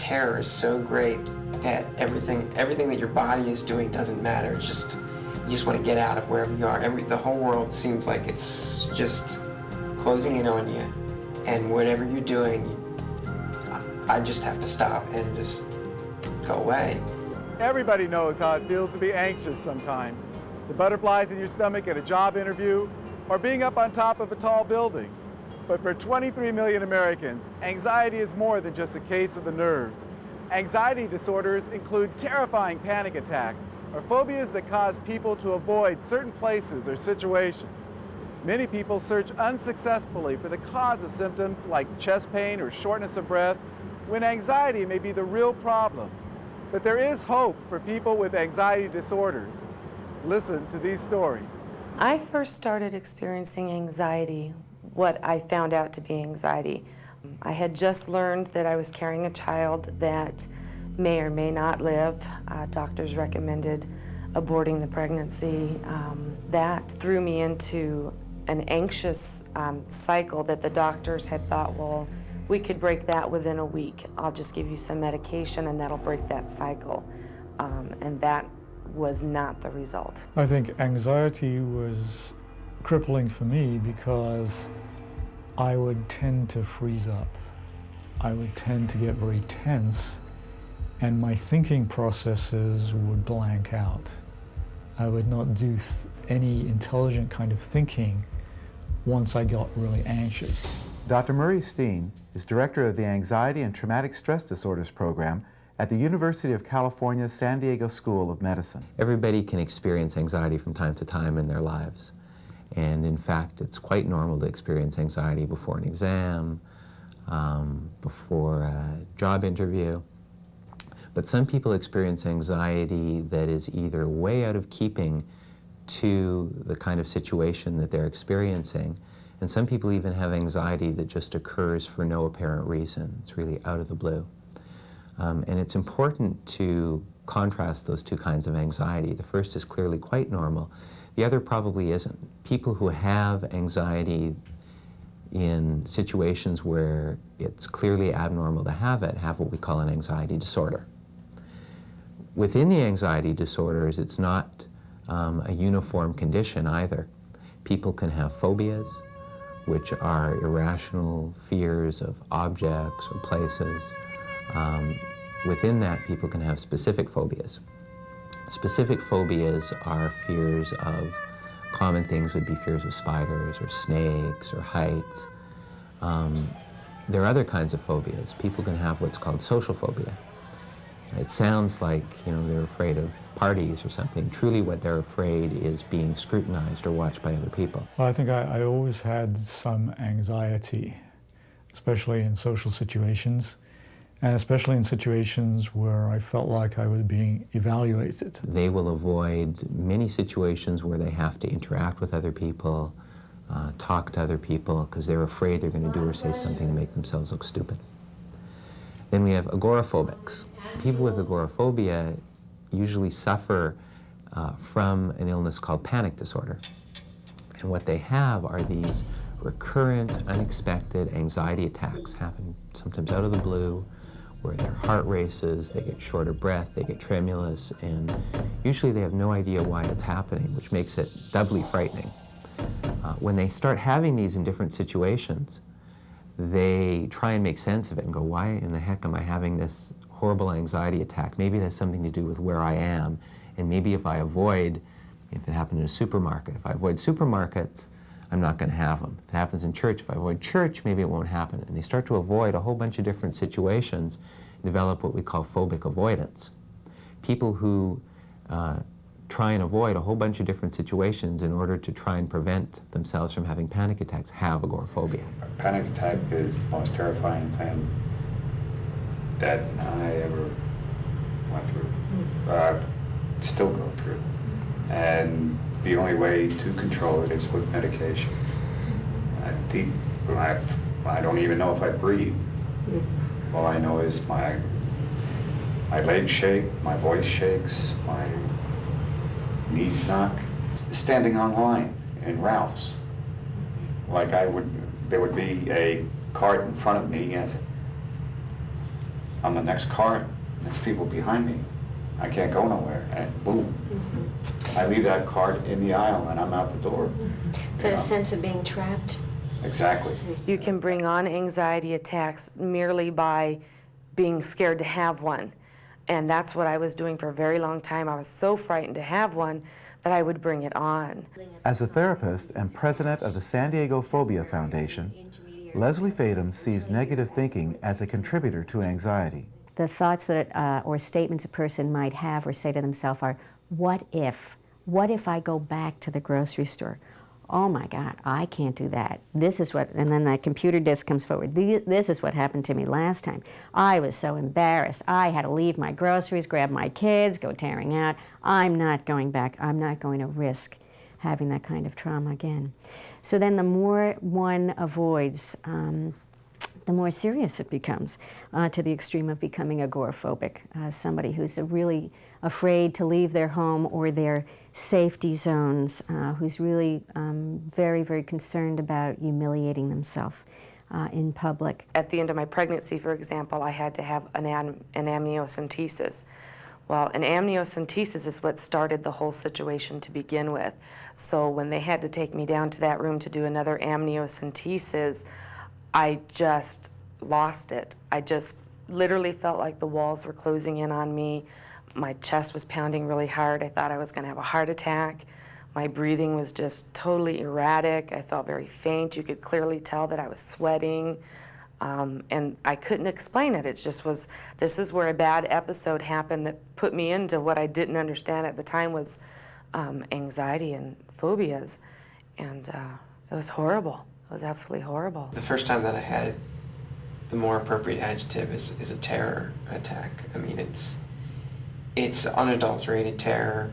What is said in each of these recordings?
terror is so great that everything that your body is doing doesn't matter. It's just, you just want to get out of wherever you are. The whole world seems like it's just closing in on you, and whatever you're doing, I just have to stop and just go away. Everybody knows how it feels to be anxious sometimes. The butterflies in your stomach at a job interview, or being up on top of a tall building. But for 23 million Americans, anxiety is more than just a case of the nerves. Anxiety disorders include terrifying panic attacks or phobias that cause people to avoid certain places or situations. Many people search unsuccessfully for the cause of symptoms like chest pain or shortness of breath, when anxiety may be the real problem. But there is hope for people with anxiety disorders. Listen to these stories. I first started experiencing anxiety, what I found out to be anxiety. I had just learned that I was carrying a child that may or may not live. Doctors recommended aborting the pregnancy. That threw me into an anxious cycle that the doctors had thought, well, we could break that within a week. I'll just give you some medication and that'll break that cycle. And that was not the result. I think anxiety was crippling for me because I would tend to freeze up. I would tend to get very tense, and my thinking processes would blank out. I would not do any intelligent kind of thinking once I got really anxious. Dr. Murray Steen is director of the Anxiety and Traumatic Stress Disorders program at the University of California's San Diego School of Medicine. Everybody can experience anxiety from time to time in their lives. And in fact, it's quite normal to experience anxiety before an exam, before a job interview. But some people experience anxiety that is either way out of keeping to the kind of situation that they're experiencing, and some people even have anxiety that just occurs for no apparent reason. It's really out of the blue. And it's important to contrast those two kinds of anxiety. The first is clearly quite normal. The other probably isn't. People who have anxiety in situations where it's clearly abnormal to have it have what we call an anxiety disorder. Within the anxiety disorders, it's not a uniform condition either. People can have phobias, which are irrational fears of objects or places. Within that, people can have specific phobias. Specific phobias are fears of, common things would be fears of spiders or snakes or heights. There are other kinds of phobias. People can have what's called social phobia. It sounds like, they're afraid of parties or something. Truly what they're afraid is being scrutinized or watched by other people. Well, I think I always had some anxiety, especially in social situations, and especially in situations where I felt like I was being evaluated. They will avoid many situations where they have to interact with other people, talk to other people, because they're afraid they're going to do or say something to make themselves look stupid. Then we have agoraphobics. People with agoraphobia usually suffer from an illness called panic disorder. And what they have are these recurrent, unexpected anxiety attacks, happen sometimes out of the blue, where their heart races, they get short of breath, they get tremulous, and usually they have no idea why it's happening, which makes it doubly frightening. When they start having these in different situations, they try and make sense of it and go, why in the heck am I having this horrible anxiety attack? Maybe it has something to do with where I am, and maybe if it happened in a supermarket, if I avoid supermarkets, I'm not going to have them. If it happens in church, if I avoid church, maybe it won't happen. And they start to avoid a whole bunch of different situations, develop what we call phobic avoidance. People who try and avoid a whole bunch of different situations in order to try and prevent themselves from having panic attacks have agoraphobia. A panic attack is the most terrifying thing that I ever went through, still go through. And the only way to control it is with medication. I don't even know if I breathe. All I know is my legs shake, my voice shakes, my knees knock. Standing on line in Ralph's, like there would be a cart in front of me, and on the next car, next people behind me. I can't go nowhere, and boom. I leave that cart in the aisle and I'm out the door. So a sense of being trapped. Exactly. You can bring on anxiety attacks merely by being scared to have one. And that's what I was doing for a very long time. I was so frightened to have one that I would bring it on. As a therapist and president of the San Diego Phobia Foundation, Leslie Fadum sees negative thinking as a contributor to anxiety. The thoughts that or statements a person might have or say to themselves are, what if? What if I go back to the grocery store? Oh my God, I can't do that. This is what, and then that computer disk comes forward. This is what happened to me last time. I was so embarrassed. I had to leave my groceries, grab my kids, go tearing out. I'm not going back. I'm not going to risk having that kind of trauma again. So then the more one avoids, the more serious it becomes, to the extreme of becoming agoraphobic, somebody who's really afraid to leave their home or their safety zones, who's really very, very concerned about humiliating themselves in public. At the end of my pregnancy, for example, I had to have an amniocentesis. Well, an amniocentesis is what started the whole situation to begin with. So when they had to take me down to that room to do another amniocentesis, I just lost it. I just literally felt like the walls were closing in on me. My chest was pounding really hard. I thought I was going to have a heart attack. My breathing was just totally erratic. I felt very faint. You could clearly tell that I was sweating. And I couldn't explain it. It just was, this is where a bad episode happened that put me into what I didn't understand at the time was anxiety and phobias. And it was horrible. It was absolutely horrible. The first time that I had it, the more appropriate adjective is a terror attack. I mean, it's unadulterated terror,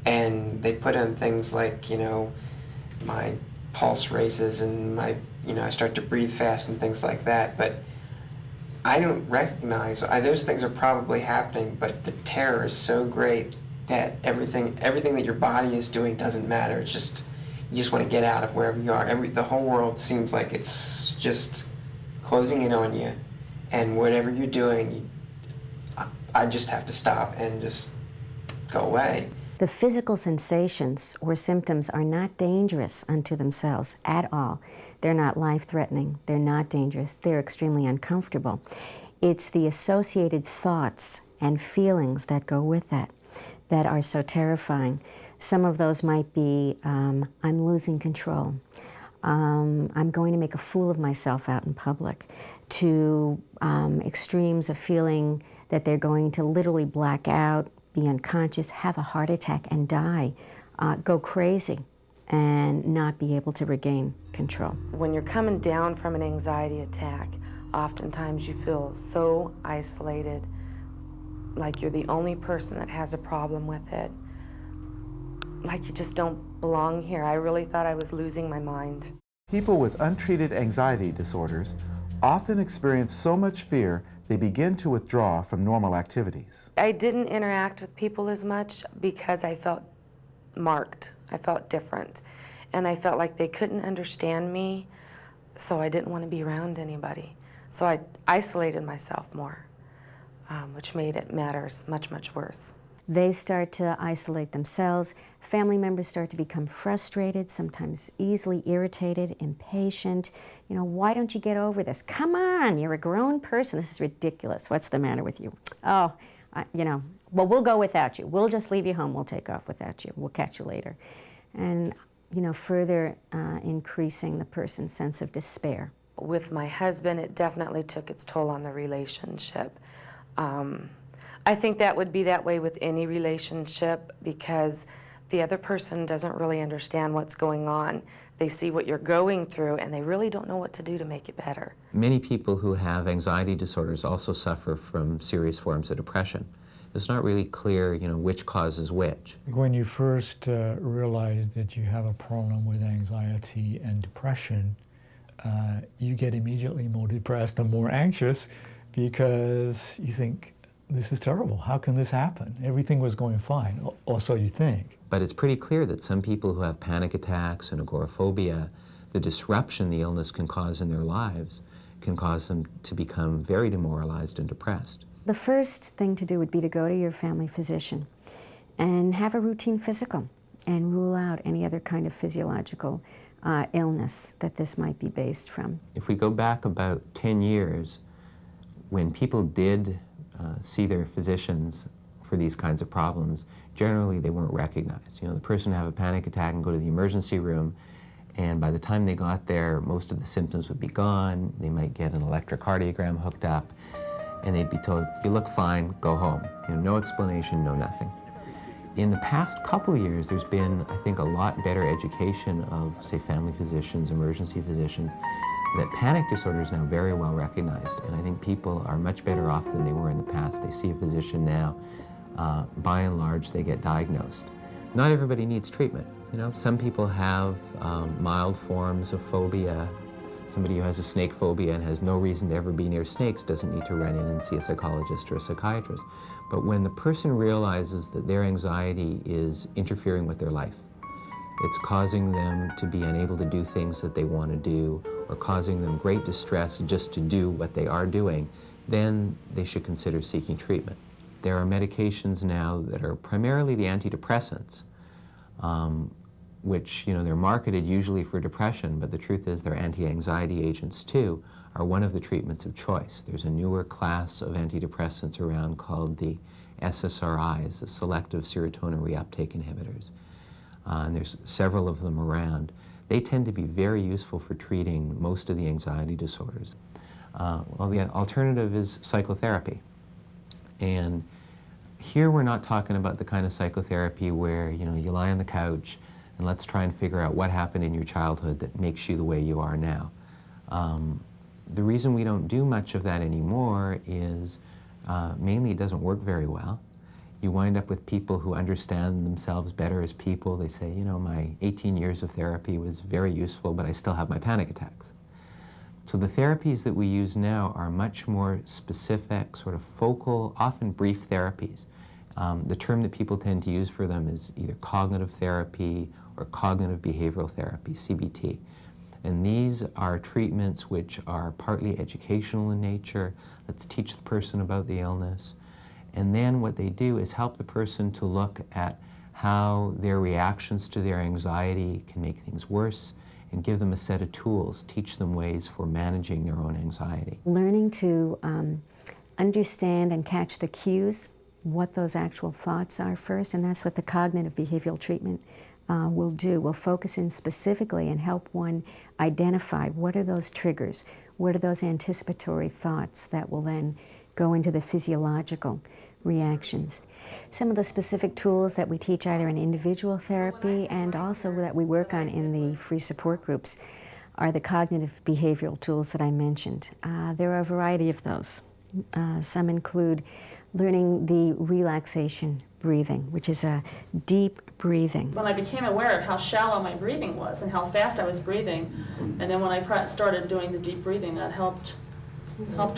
and they put in things like, you know, my pulse races and my, you know, I start to breathe fast and things like that, but I don't recognize, those things are probably happening, but the terror is so great that everything that your body is doing doesn't matter. It's just, you just want to get out of wherever you are. The whole world seems like it's just closing in on you, and whatever you're doing, I just have to stop and just go away. The physical sensations or symptoms are not dangerous unto themselves at all. They're not life-threatening. They're not dangerous. They're extremely uncomfortable. It's the associated thoughts and feelings that go with that that are so terrifying. Some of those might be, I'm losing control. I'm going to make a fool of myself out in public, to extremes of feeling that they're going to literally black out, be unconscious, have a heart attack and die, go crazy, and not be able to regain control. When you're coming down from an anxiety attack, oftentimes you feel so isolated, like you're the only person that has a problem with it, like you just don't belong here. I really thought I was losing my mind. People with untreated anxiety disorders often experience so much fear they begin to withdraw from normal activities. I didn't interact with people as much because I felt marked. I felt different. And I felt like they couldn't understand me, so I didn't want to be around anybody. So I isolated myself more, which made it matters much, much worse. They start to isolate themselves. Family members start to become frustrated, sometimes easily irritated, impatient. You know, why don't you get over this? Come on, you're a grown person. This is ridiculous. What's the matter with you? Oh, you know, well, we'll go without you. We'll just leave you home. We'll take off without you. We'll catch you later. And, you know, further increasing the person's sense of despair. With my husband, it definitely took its toll on the relationship. I think that would be that way with any relationship because the other person doesn't really understand what's going on. They see what you're going through and they really don't know what to do to make it better. Many people who have anxiety disorders also suffer from serious forms of depression. It's not really clear, you know, which causes which. When you first realize that you have a problem with anxiety and depression, you get immediately more depressed and more anxious because you think, this is terrible. How can this happen? Everything was going fine, or so you think. But it's pretty clear that some people who have panic attacks and agoraphobia, the disruption the illness can cause in their lives can cause them to become very demoralized and depressed. The first thing to do would be to go to your family physician and have a routine physical and rule out any other kind of physiological illness that this might be based from. If we go back about 10 years, when people did see their physicians for these kinds of problems, generally they weren't recognized. You know, the person would have a panic attack and go to the emergency room, and by the time they got there, most of the symptoms would be gone. They might get an electrocardiogram hooked up, and they'd be told, you look fine, go home. You know, no explanation, no nothing. In the past couple of years, there's been, I think, a lot better education of, say, family physicians, emergency physicians, that panic disorder is now very well recognized, and I think people are much better off than they were in the past. They see a physician now. By and large, they get diagnosed. Not everybody needs treatment. You know, some people have mild forms of phobia. Somebody who has a snake phobia and has no reason to ever be near snakes doesn't need to run in and see a psychologist or a psychiatrist. But when the person realizes that their anxiety is interfering with their life, it's causing them to be unable to do things that they want to do, or causing them great distress just to do what they are doing, then they should consider seeking treatment. There are medications now that are primarily the antidepressants, which, you know, they're marketed usually for depression, but the truth is they're anti-anxiety agents too, are one of the treatments of choice. There's a newer class of antidepressants around called the SSRIs, the selective serotonin reuptake inhibitors. And there's several of them around. They tend to be very useful for treating most of the anxiety disorders. Well, the alternative is psychotherapy. And here we're not talking about the kind of psychotherapy where, you know, you lie on the couch and let's try and figure out what happened in your childhood that makes you the way you are now. The reason we don't do much of that anymore is mainly it doesn't work very well. You wind up with people who understand themselves better as people. They say, you know, my 18 years of therapy was very useful, but I still have my panic attacks. So the therapies that we use now are much more specific, sort of focal, often brief therapies. The term that people tend to use for them is either cognitive therapy or cognitive behavioral therapy, CBT. And these are treatments which are partly educational in nature. Let's teach the person about the illness. And then what they do is help the person to look at how their reactions to their anxiety can make things worse, and give them a set of tools, teach them ways for managing their own anxiety. Learning to understand and catch the cues, what those actual thoughts are first, and that's what the cognitive behavioral treatment will do. We'll focus in specifically and help one identify what are those triggers, what are those anticipatory thoughts that will then go into the physiological reactions. Some of the specific tools that we teach either in individual therapy and also that we work on in the free support groups are the cognitive behavioral tools that I mentioned. There are a variety of those. Some include learning the relaxation breathing, which is a deep breathing. When I became aware of how shallow my breathing was and how fast I was breathing, and then when I started doing the deep breathing, that helped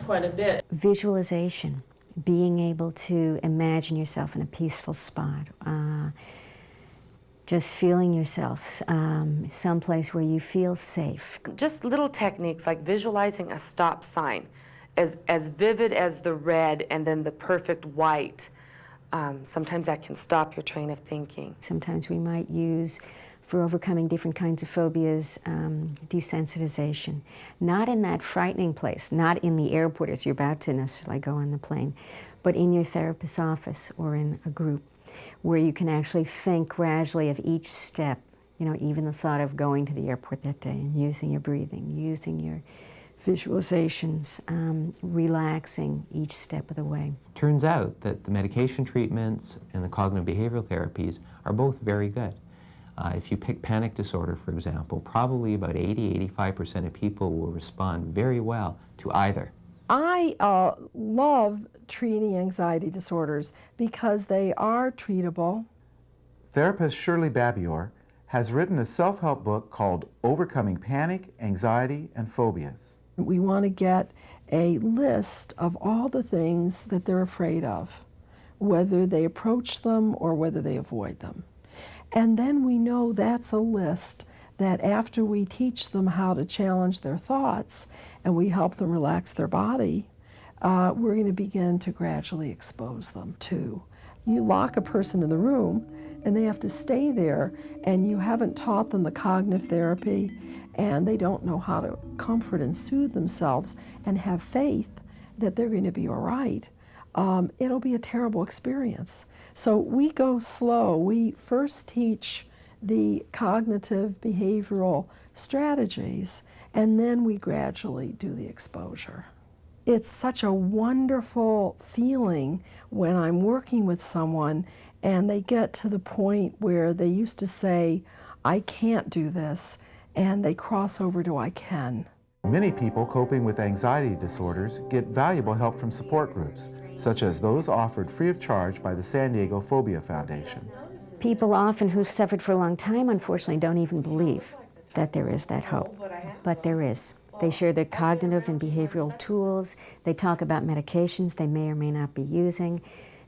quite a bit. Visualization, being able to imagine yourself in a peaceful spot, just feeling yourself someplace where you feel safe. Just little techniques like visualizing a stop sign as vivid as the red and then the perfect white. Sometimes that can stop your train of thinking. Sometimes we might use, for overcoming different kinds of phobias, desensitization. Not in that frightening place, not in the airport as you're about to necessarily go on the plane, but in your therapist's office or in a group where you can actually think gradually of each step, you know, even the thought of going to the airport that day and using your breathing, using your visualizations, relaxing each step of the way. Turns out that the medication treatments and the cognitive behavioral therapies are both very good. If you pick panic disorder, for example, probably about 80–85% of people will respond very well to either. I love treating anxiety disorders because they are treatable. Therapist Shirley Babior has written a self-help book called Overcoming Panic, Anxiety, and Phobias. We want to get a list of all the things that they're afraid of, whether they approach them or whether they avoid them. And then we know that's a list that after we teach them how to challenge their thoughts and we help them relax their body, we're going to begin to gradually expose them to. You lock a person in the room and they have to stay there, and you haven't taught them the cognitive therapy, and they don't know how to comfort and soothe themselves and have faith that they're going to be all right. It'll be a terrible experience. So we go slow. We first teach the cognitive behavioral strategies, and then we gradually do the exposure. It's such a wonderful feeling when I'm working with someone and they get to the point where they used to say, I can't do this, and they cross over to I can. Many people coping with anxiety disorders get valuable help from support groups, such as those offered free of charge by the San Diego Phobia Foundation. People often who've suffered for a long time, unfortunately, don't even believe that there is that hope, but there is. They share their cognitive and behavioral tools. They talk about medications they may or may not be using.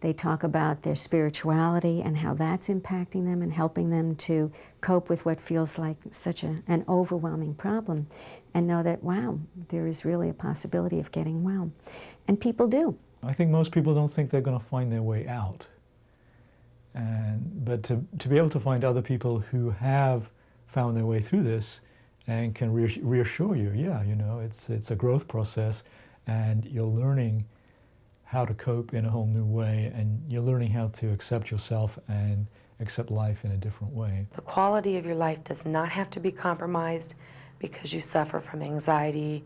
They talk about their spirituality and how that's impacting them and helping them to cope with what feels like such an overwhelming problem, and know that, wow, there is really a possibility of getting well. And people do. I think most people don't think they're going to find their way out. But to be able to find other people who have found their way through this and can reassure you, yeah, you know, it's a growth process, and you're learning how to cope in a whole new way, and you're learning how to accept yourself and accept life in a different way. The quality of your life does not have to be compromised because you suffer from anxiety,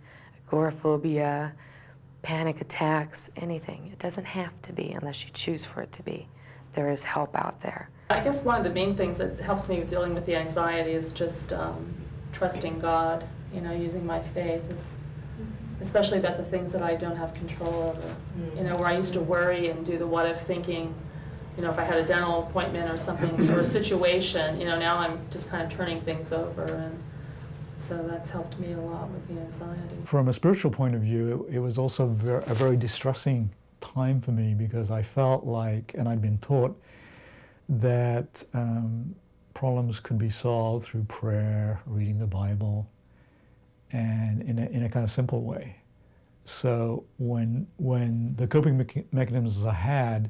agoraphobia, panic attacks, anything. It doesn't have to be unless you choose for it to be. There is help out there. I guess one of the main things that helps me with dealing with the anxiety is just trusting God, you know, using my faith, especially about the things that I don't have control over. You know, where I used to worry and do the what if thinking, you know, if I had a dental appointment or something, or a situation, you know, now I'm just kind of turning things over, and so that's helped me a lot with the anxiety. From a spiritual point of view, it was also a very distressing time for me, because I felt like, and I'd been taught, that problems could be solved through prayer, reading the Bible, and in a kind of simple way. So when the coping mechanisms I had,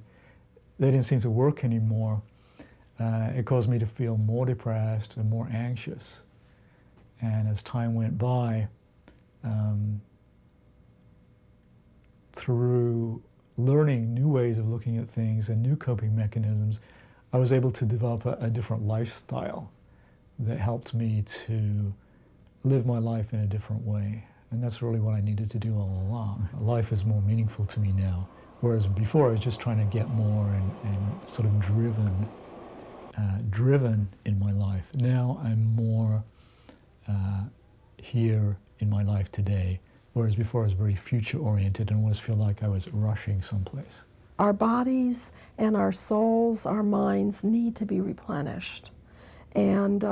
they didn't seem to work anymore, it caused me to feel more depressed and more anxious. And as time went by, through learning new ways of looking at things and new coping mechanisms, I was able to develop a different lifestyle that helped me to live my life in a different way. And that's really what I needed to do all along. Life is more meaningful to me now, whereas before I was just trying to get more and sort of driven in my life. Now I'm more here in my life today, whereas before I was very future-oriented and always feel like I was rushing someplace. Our bodies and our souls, our minds need to be replenished. And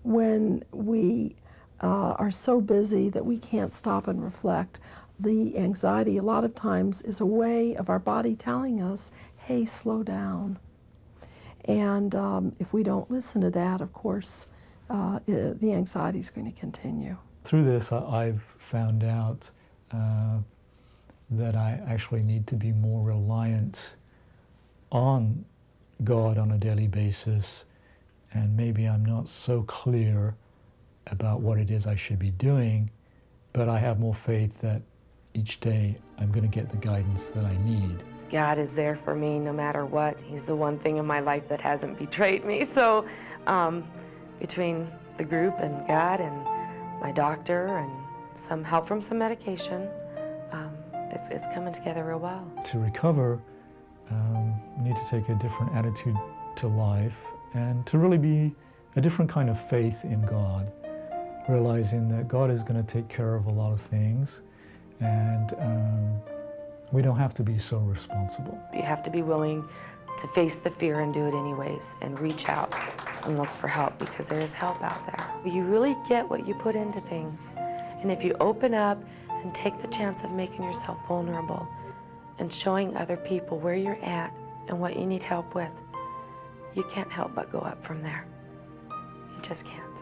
when we are so busy that we can't stop and reflect, the anxiety a lot of times is a way of our body telling us, hey, slow down. And if we don't listen to that, of course, the anxiety is going to continue. Through this, I've found out that I actually need to be more reliant on God on a daily basis, and maybe I'm not so clear about what it is I should be doing, but I have more faith that each day I'm going to get the guidance that I need. God is there for me no matter what. He's the one thing in my life that hasn't betrayed me. So between the group and God and my doctor and some help from some medication, it's coming together real well. To recover, you need to take a different attitude to life and to really be a different kind of faith in God, realizing that God is going to take care of a lot of things, and we don't have to be so responsible. You have to be willing to face the fear and do it anyways, and reach out and look for help, because there is help out there. You really get what you put into things. And if you open up and take the chance of making yourself vulnerable and showing other people where you're at and what you need help with, you can't help but go up from there. You just can't.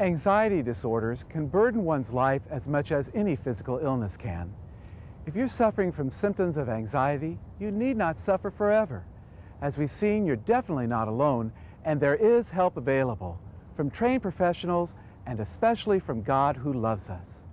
Anxiety disorders can burden one's life as much as any physical illness can. If you're suffering from symptoms of anxiety, you need not suffer forever. As we've seen, you're definitely not alone, and there is help available from trained professionals and especially from God who loves us.